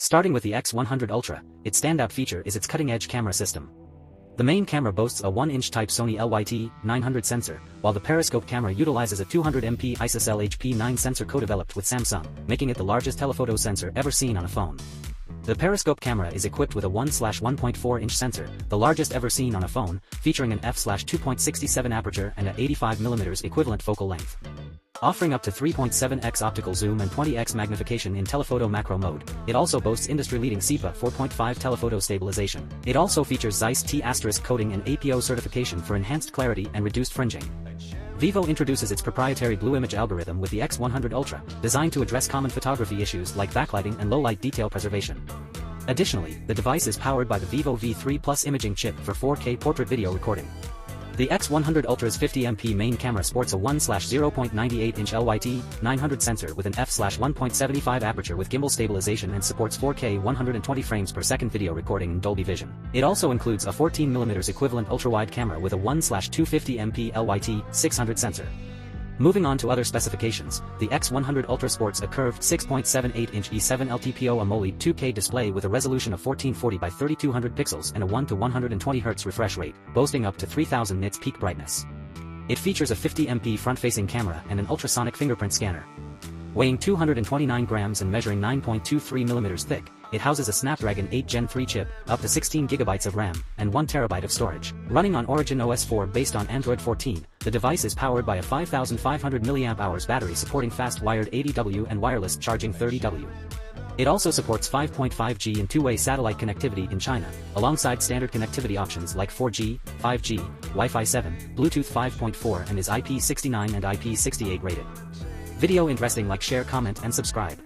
Starting with the X100 Ultra, its standout feature is its cutting-edge camera system. The main camera boasts a 1-inch type Sony LYT-900 sensor, while the periscope camera utilizes a 200MP ISOCELL HP9 sensor co-developed with Samsung, making it the largest telephoto sensor ever seen on a phone. The periscope camera is equipped with a 1/1.4-inch sensor, the largest ever seen on a phone, featuring an f/2.67 aperture and a 85mm equivalent focal length. Offering up to 3.7x optical zoom and 20x magnification in telephoto macro mode, it also boasts industry-leading SEPA 4.5 telephoto stabilization. It also features Zeiss T* coating and APO certification for enhanced clarity and reduced fringing. Vivo introduces its proprietary blue image algorithm with the X100 Ultra, designed to address common photography issues like backlighting and low-light detail preservation. Additionally, the device is powered by the Vivo V3 Plus imaging chip for 4K portrait video recording. The X100 Ultra's 50MP main camera sports a 1/0.98-inch LYT-900 sensor with an f/1.75 aperture with gimbal stabilization and supports 4K 120 frames per second video recording in Dolby Vision. It also includes a 14mm equivalent ultra-wide camera with a 1/250MP LYT-600 sensor. Moving on to other specifications, the X100 Ultra sports a curved 6.78-inch E7 LTPO AMOLED 2K display with a resolution of 1440 by 3200 pixels and a 1 to 120 Hz refresh rate, boasting up to 3000 nits peak brightness. It features a 50MP front-facing camera and an ultrasonic fingerprint scanner. Weighing 229 grams and measuring 9.23mm thick, it houses a Snapdragon 8 Gen 3 chip, up to 16GB of RAM, and 1TB of storage. Running on Origin OS 4 based on Android 14, the device is powered by a 5500 mAh battery supporting fast wired 80W and wireless charging 30W. It also supports 5.5G and two-way satellite connectivity in China, alongside standard connectivity options like 4G, 5G, Wi-Fi 7, Bluetooth 5.4 and is IP69 and IP68 rated. Video interesting, like, share, comment and subscribe.